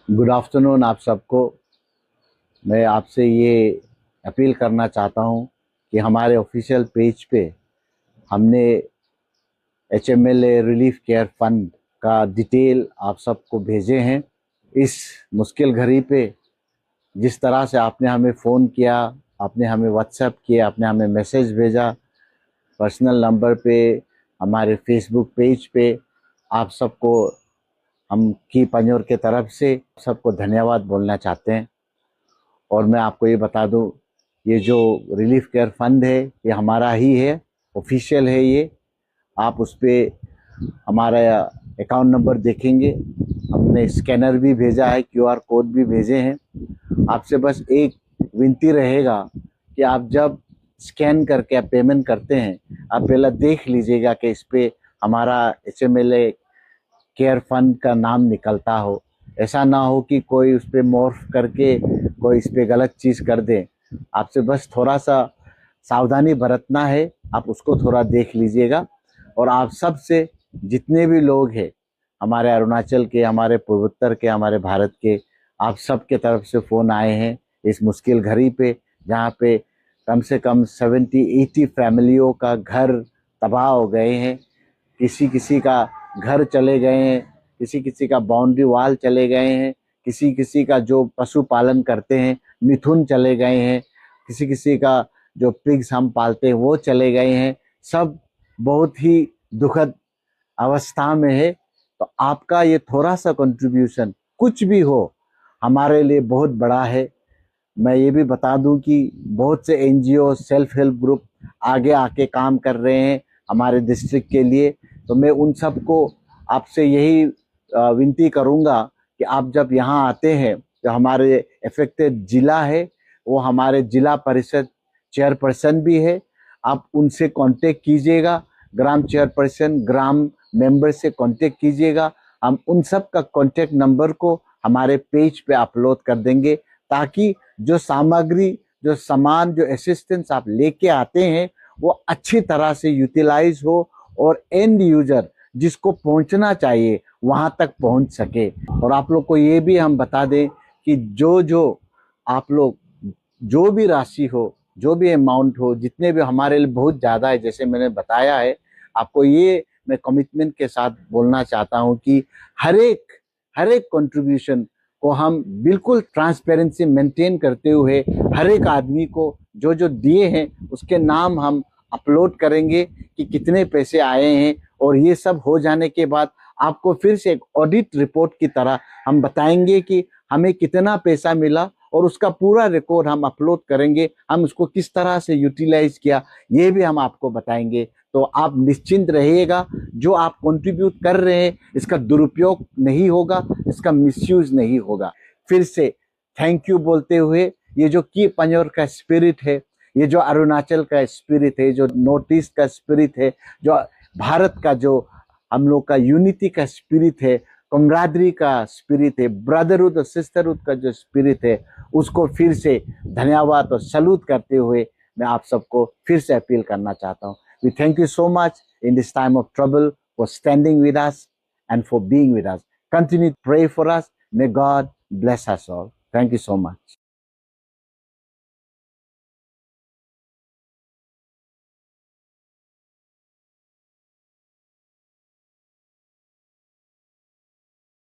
Good afternoon आप सबको। मैं आपसे ये अपील करना चाहता हूँ कि हमारे ऑफिशियल पेज पे हमने एचएमएलए रिलीफ केयर फंड का डिटेल आप सबको भेजे हैं। इस मुश्किल घड़ी पे जिस तरह से आपने हमें फ़ोन किया, आपने हमें व्हाट्सएप किया, आपने हमें मैसेज भेजा पर्सनल नंबर पे, हमारे फेसबुक पेज पे, आप सबको हम की पंजोर के तरफ से सबको धन्यवाद बोलना चाहते हैं। और मैं आपको ये बता दूं, ये जो रिलीफ केयर फंड है ये हमारा ही है, ऑफिशियल है ये। आप उस पर हमारा अकाउंट नंबर देखेंगे, हमने स्कैनर भी भेजा है, क्यूआर कोड भी भेजे हैं। आपसे बस एक विनती रहेगा कि आप जब स्कैन करके आप पेमेंट करते हैं, आप पहले देख लीजिएगा कि इस पर हमारा एचएमएलए केयर फंड का नाम निकलता हो। ऐसा ना हो कि कोई उस पर मॉर्फ करके कोई इस पर गलत चीज़ कर दे। आपसे बस थोड़ा सा सावधानी बरतना है, आप उसको थोड़ा देख लीजिएगा। और आप सब से जितने भी लोग हैं, हमारे अरुणाचल के, हमारे पूर्वोत्तर के, हमारे भारत के, आप सब के तरफ से फ़ोन आए हैं इस मुश्किल घड़ी पे, जहाँ पे कम से कम 70-80 फैमिलियों का घर तबाह हो गए हैं। किसी किसी का घर चले गए हैं, किसी किसी का बाउंड्री वाल चले गए हैं, किसी किसी का जो पशुपालन करते हैं मिथुन चले गए हैं, किसी किसी का जो पिग्स हम पालते हैं वो चले गए हैं। सब बहुत ही दुखद अवस्था में है। तो आपका ये थोड़ा सा कंट्रीब्यूशन कुछ भी हो हमारे लिए बहुत बड़ा है। मैं ये भी बता दूं कि बहुत से एनजीओ, सेल्फ हेल्प ग्रुप आगे आके काम कर रहे हैं हमारे डिस्ट्रिक्ट के लिए। तो मैं उन सबको आपसे यही विनती करूंगा कि आप जब यहाँ आते हैं, जो हमारे अफेक्टेड जिला है, वो हमारे जिला परिषद चेयरपर्सन भी है, आप उनसे कांटेक्ट कीजिएगा। ग्राम चेयरपर्सन, ग्राम मेंबर से कांटेक्ट कीजिएगा। हम उन सब का कांटेक्ट नंबर को हमारे पेज पे अपलोड कर देंगे, ताकि जो सामग्री, जो सामान, जो असिस्टेंस आप लेके आते हैं वो अच्छी तरह से यूटिलाइज हो और एंड यूजर जिसको पहुंचना चाहिए वहां तक पहुंच सके। और आप लोग को ये भी हम बता दें कि जो जो आप लोग, जो भी राशि हो, जो भी अमाउंट हो, जितने भी हमारे लिए बहुत ज़्यादा है, जैसे मैंने बताया है आपको, ये मैं कमिटमेंट के साथ बोलना चाहता हूँ कि हर एक कंट्रीब्यूशन को हम बिल्कुल ट्रांसपेरेंसी मेंटेन करते हुए हर एक आदमी को जो जो दिए हैं उसके नाम हम अपलोड करेंगे कि कितने पैसे आए हैं। और ये सब हो जाने के बाद आपको फिर से एक ऑडिट रिपोर्ट की तरह हम बताएंगे कि हमें कितना पैसा मिला, और उसका पूरा रिकॉर्ड हम अपलोड करेंगे, हम उसको किस तरह से यूटिलाइज किया ये भी हम आपको बताएंगे। तो आप निश्चिंत रहिएगा, जो आप कंट्रीब्यूट कर रहे हैं इसका दुरुपयोग नहीं होगा, इसका मिसयूज नहीं होगा। फिर से थैंक यू बोलते हुए, ये जो की पंजोर का स्पिरिट है, ये जो अरुणाचल का स्पिरिट है, जो नॉर्थ ईस्ट का स्पिरिट है, जो भारत का जो हम लोग का यूनिटी का स्पिरिट है, कमरादरी का स्पिरिट है, ब्रदरहुड और सिस्टरहुड का जो स्पिरिट है, उसको फिर से धन्यवाद और सैल्यूट करते हुए मैं आप सबको फिर से अपील करना चाहता हूँ। We thank you so much in this time of trouble for standing with us and for being with us. Continue to pray for us. May God bless us all. Thank you so much.